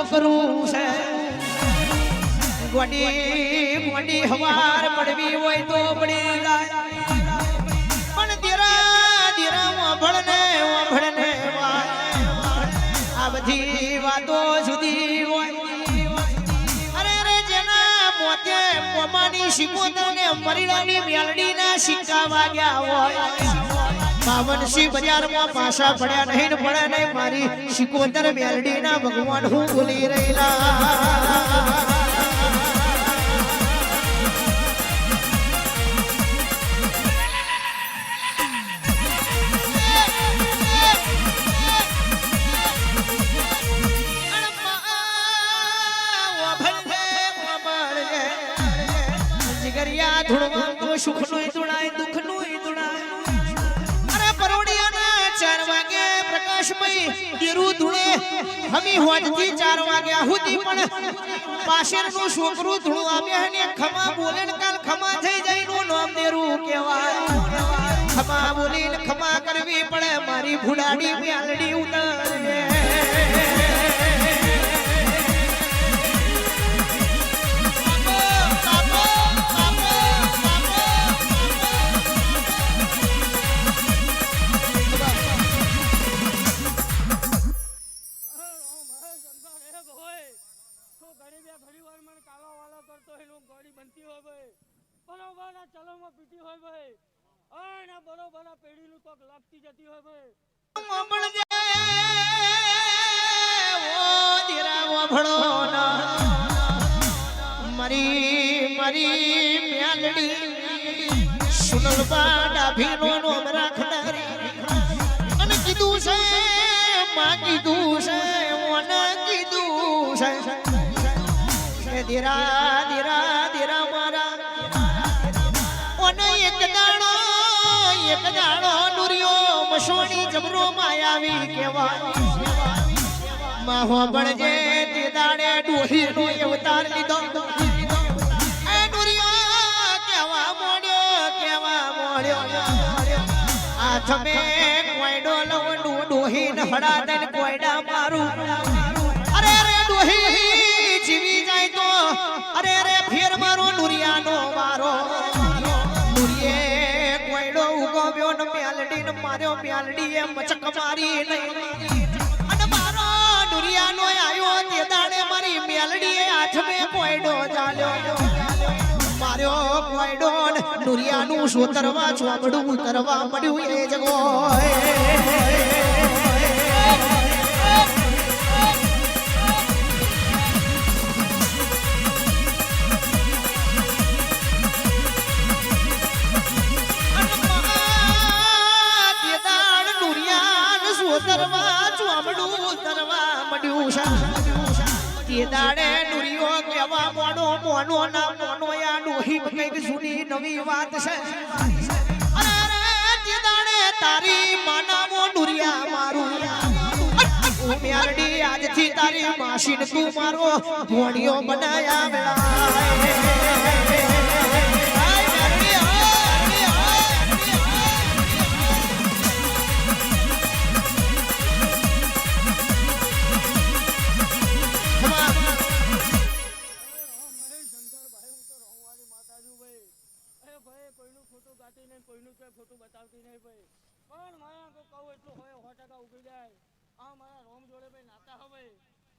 છોકરું છે ગોડી ગોડી હવાર પડવી હોય તો પડી જાય પણ ધીરા ધીરા ઓભળને આ બધી વાતો જુદી હોય અરે રે જેના મોતે પોમાની શિકોતર ને મરીડાની મેલડીના સિક્કા વાગ્યા હોય બાવનસી બજારમાં પાછા પડ્યા નહીં ને પડે નહીં મારી શિકોતર મેલડીના ભગવાન હું ભૂલી રહેલા સુખનું ધુણાય દુઃખનું ધુણાય અરે પરોડિયાના 4 વાગે પ્રકાશમય દીરું ધુણે હમી હોજથી 4 વાગ્યા સુધી પણ પાછળનું છોકરું ધુણું આવે ને ખમા બોલે ને કાલ ખમા થઈ જાય નું નામ દેરું કહેવાય ખમા બોલીને ખમા કરવી પડે મારી ભુડાડી મ્યાલડી ઉતારે પીતી હોય ભાઈ અને બરોબર પેઢીનું તો લાગતી જતી હોય ભાઈ ઓ દીરા ઓભળો ના મરી મરી મ્યાલડી સુનલબા ડાભીનો નોમ રાખનારી અને કીધું છે માં કીધું છે ઓના કીધું છે દીરા દીરા દીરા મારા એક દાડો નુરિયો મસોણી જબરો માયાવી કેવાય માહો બળજે તે દાડે ડોહીનો અવતાર લીધો એ નુરિયો કેવા મોડ્યો હાથ મે કોયડો લવંડુ ડોહીને હડા દઈને કોયડા મારું અરે અરે ડોહી જીવી જાય તો અરે અરે ફેર મારો નુરિયાનો મારો મ્યાલડી એમ મચક મારી નહીં અને મારો દુરિયાનો આયો તે દાડે મારી મ્યાલડીએ હાથમે કોયડો ચાલ્યો માર્યો કોયડો દુરિયાનું સોતરવા ચોબડું ઉતરવા પડ્યું એ જગો દાડે નુરિયો કેવા મોનો ના મોનો યા ડોહી કઈક જૂની નવી વાત છે અરે તે દાડે તારી માનામો નુરિયા મારું ઓ મ્યાલડી આજથી તારી માસીને તું મારો ભોણિયો બનાયા મેળા ખોટું બતાવતી નહીં ભાઈ પણ માયા કો કહું એટલું હોય 100% ઉગી જાય આ મારા રોમ જોડે ભાઈ નાતા હવે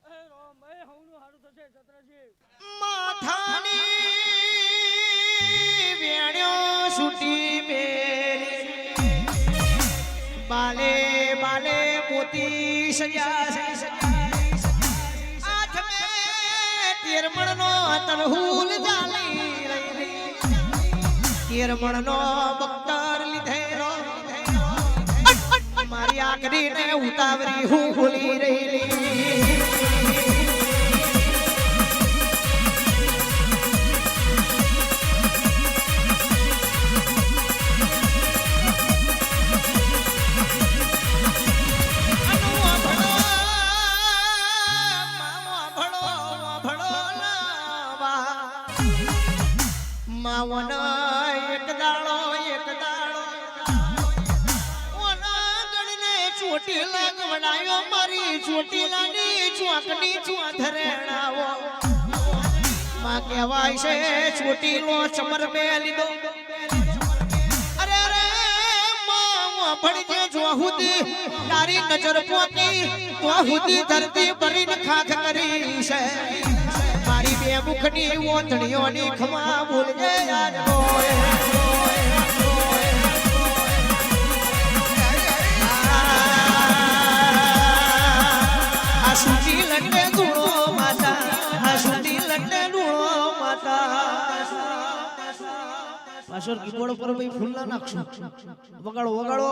એ રોમ ભાઈ હવનું હારું થશે છત્રજી માથાની વેણ્યો છૂટી મેલી બાલે બાલે મોતી સજા આઠ મે તેરમણનો તરહુલ જાલી તેરમણનો બખ્તર લીધેલો મારી આખરીને ઉતાવરી હું ભૂલી રહેલી માવન એક દાડો ઓના ગણને ચોટીલા ગવડાયો મારી ચોટીલાની ચોકની ચોધરેણાવો માં કહેવાય છે ચોટીલો ચમર મે લીધો અરે અરે માં ભણજે જો હુદી તારી નજર પોકી તો હુદી ધરતી ભરીને ખાખ કરી છે મારી બે મુખની ઓંધણીઓની ખમા ભૂલજે યાદ હોય સુતી લટે ધૂળો માતા સુતી લટે ધૂળો માતા પાછળ કીબોર્ડ પર ભાઈ ફૂલ ના નાખશું વગાડો વગાડો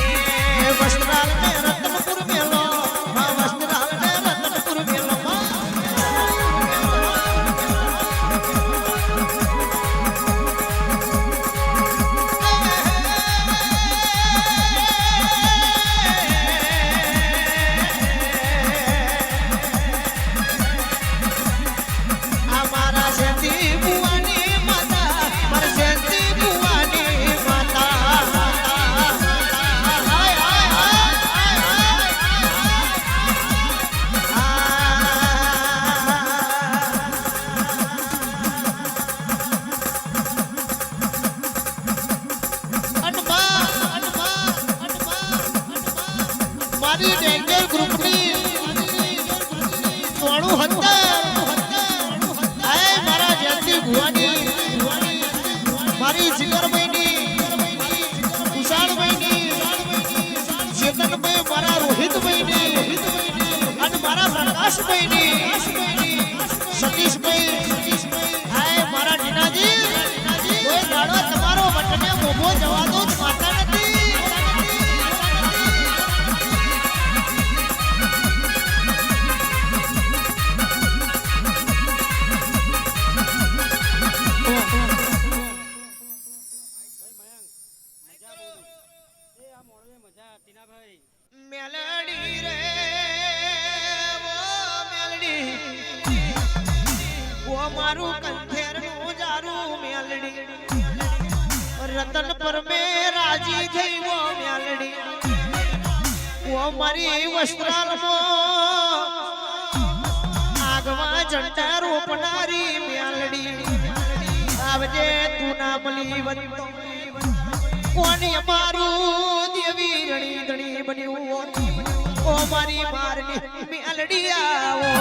એ વસ્ત્રાલ ને રતનપુર મેલો વસ્ત્રાલ ને રતનપુર મેલો મારી જીગરભાઈની કુશાળભાઈની ચેતનભાઈ મારા રોહિતભાઈની અને મારા પ્રકાશભાઈની સતીશભાઈ હાય મારા ટીનાજી કોઈ દાડો તમારો વટને મોભો જવા દો જ માતા નથી મેલડી રે ઓ મેલડી ઓ મારું કંઠેર નું જારું મેલડી રતન પર મે રાજી થઈ ઓ મેલડી ઓ મારી વસ્ત્રાલ આગવા ઝંડા રોપનારી મેલડી આવજે તું ના મળી વંતો કોની અમારું દેવી રણી ધણી બન્યું ઓ મારી મારની મેલડી આવો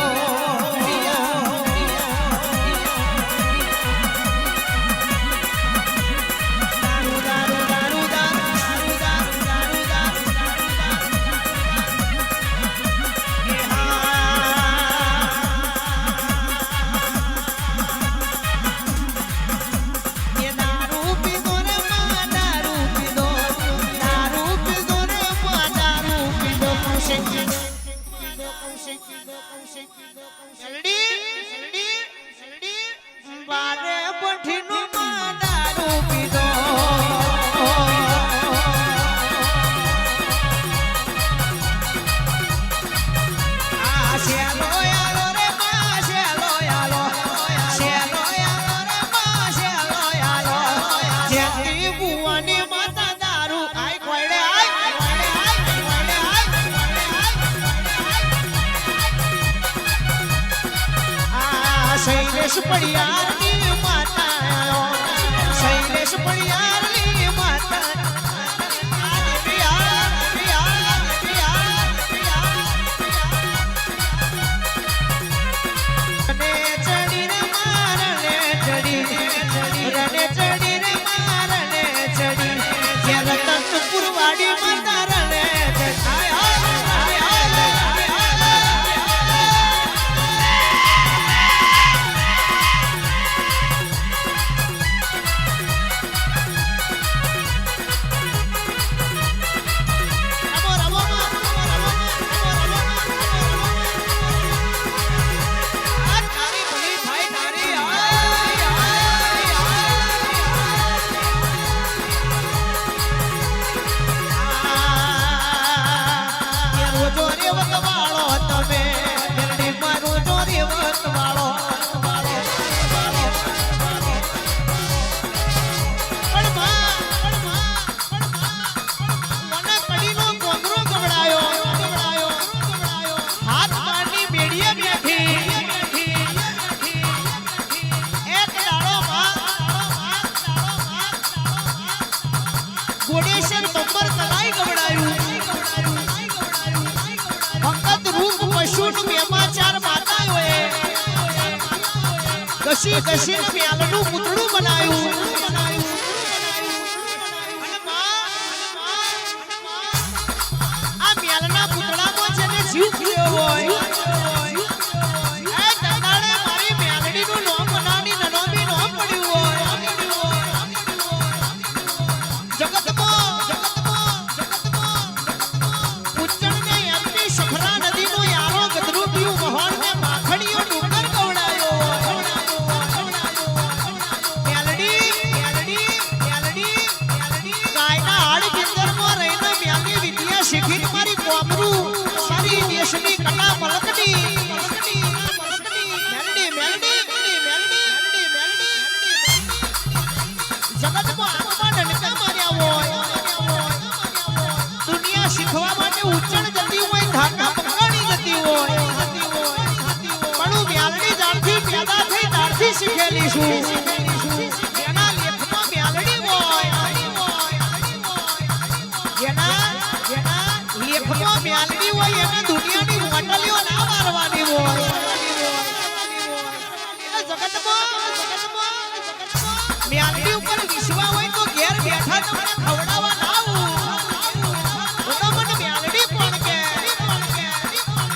બારે પઠીનો દારૂ પીધો આ શેલો યાલો રે મા શેલો યાલો શેલો યાલો રે મા શેલો યાલો જેતી બુવાની માતા દારૂ આય કોયડે શૈલેષ પડિયારની માતા શૈલેષ પડિયારની માતા ચડી રે મારને ચડી રને ચડી રે મારને ચડી રતનપુર વાડી માતા રને ઘસી ઘસીને મ્યાલનું પૂતળું બનાવ્યું અને આ મ્યાલના પૂતળામાં જેને જીવ પીયો હોય એ તંદાડે મારી મ્યાલડીનું નામ બનાવી નનોમી નામ પડ્યું હોય ઉચ્ચણને એમની સફરા નદીનું યારો ગદરું પીયું મહોણને માખણીઓ ડુંગર ગવડાયો ગાયના હાડ ભીતરમાં રહીને મ્યાલની વિદ્યા શીખીને મારી કોમરું સારી દેશની કટા મલકડી જગતમાં આત્મા ડંકા માર્યા હોય દુનિયા શીખવા માટે ઉચ્ચણ જતી હોય ધાકા પકડી જતી હોય પણ મ્યાલડી જાણથી પેદા થઈ તારથી શીખેલી છું એના લેખમાં મ્યાલડી હોય એના લેખમાં મ્યાલડી હોય એને દુનિયાની મોટલીઓ ના મારવાની હોય મ્યાલડી ઉપર વિશ્વા હોય તો ઘેર બેઠા તમને ખવડાવવા ના આવું તો મને મ્યાલડી કોણ કે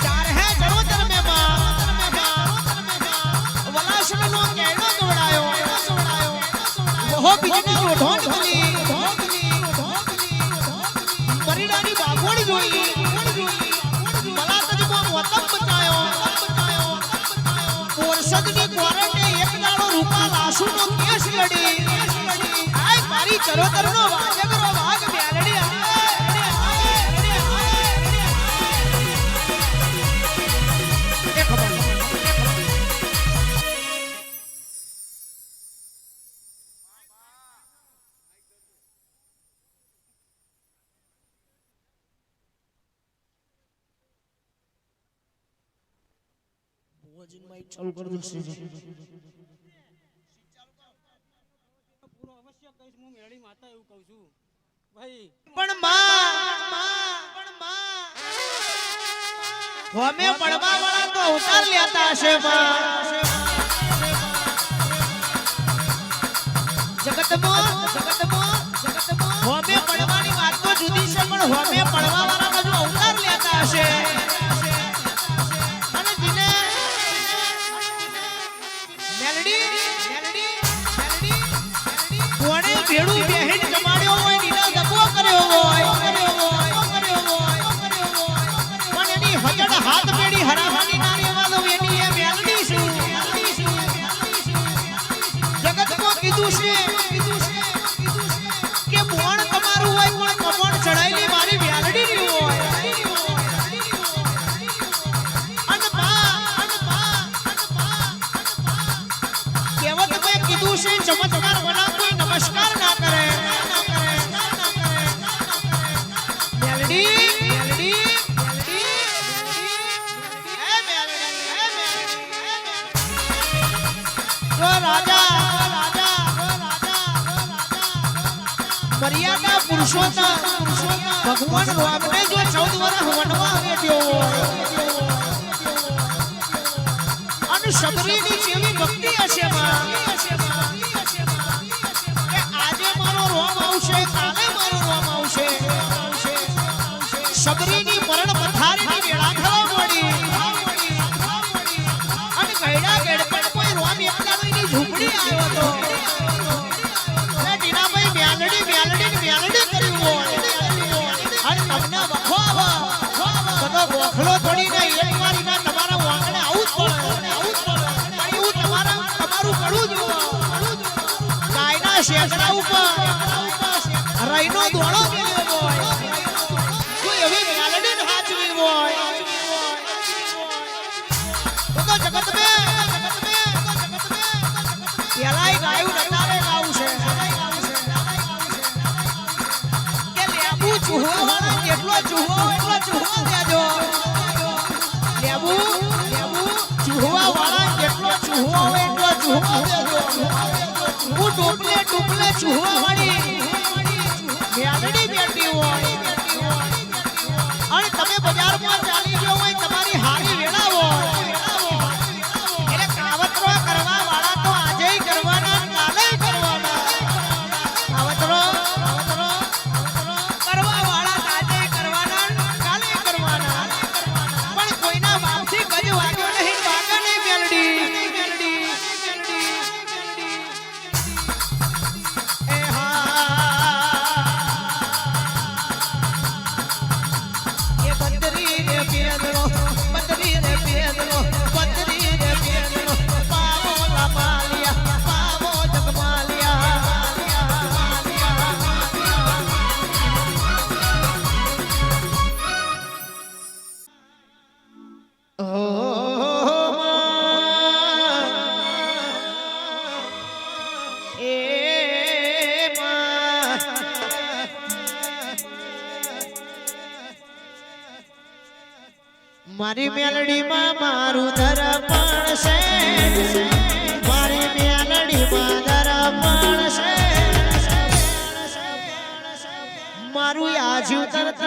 ચાર હે ચરોતર મે વલાસણનો કેડો દોડાયો ઓહો બીજને રોઢો નીકળી પરિડાની બાગોડી જોઈ બલાતજમાં મોતમ બચાયો પોરસદની કોરટે એક દાડો રૂપા લાશુનો કેસ લડી આય મારી ચરોતરનો વાજગરો વાગ મ્યાલડી એ ખબર ચાલુ કરી દઉં પૂરો અવશ્ય કહીશ હું મેળી માતા એવું કહું છું ભાઈ પણ હોમે પડવા વાળા તો અવતાર લેતા હશે જગતમાં હોમે પડવાની વાત તો જુદી છે પણ હોમે પડવા વાળા બાજુ અવતાર લેતા હશે અને જીને મેલડી કોણે ભેડું બેહીને જમાડ્યો હોય નીના જપો કર્યો હોય પણ એની હજડ હાથ પેડી હરાવાની ના રહેવાનો એની એ મેલડી છું જગતમાં કીધું છે કે મોણ તમારું હોય પણ કમણ ચડાયેલી મારી મેલડી ની હોય કહેવત મેં કીધું છે ચમત્કાર વના કોઈ નમસ્કાર ના કરે મેલડી જો રાજા મર્યાદા પુરુષોત્તમ ભગવાન રામને જો 14 વર્ષ વનમાં બેઠ્યો હોય અને શબરીની જેવી ભક્તિ હશે કે આજે મારો રોમ આવશે કાલે મારો રોમ આવશે શબરીની મરણ પથારીની વેળા થવા મળી અને ગયડા ગેડપણ કોઈ રોમ એકલાની ઝૂંપડી આવ્યો હતો એ ટીનાભાઈ મ્યાલડી કર્યું હોય અને તમને વખો બધો ગોખલો તોડીને એક મારીના તમારા વાંગણે આવું જ પડે તમારું પડું જ ગાયના શેકડા ઉપર રઈનો દોડો મેળવ્યો હોય કોઈ એવી મ્યાલડીને હાચવી હોય તો જગત મે પેલાય ગાયું નતારે ગાવું છે કે લેબુ ચૂહો વાળા કેટલો ચૂહો એટલો ચૂહો દેજો લેબુ ચૂહવા વાળા કેટલો ચૂહો એટલો ચૂહો દેજો હું ટોપલે ચૂહવા વાળી મેલડી બેઠી હોય અને તમે બજારમાં ચાલી ગયો હોય તમારી હારી વેળા હોય એટલે કાવતરો કરવા વાળા તો મારી મેલડીમાં મારું દર્પણ છે મારી મેલડીમાં દર્પણ છે મારું આજુ તરત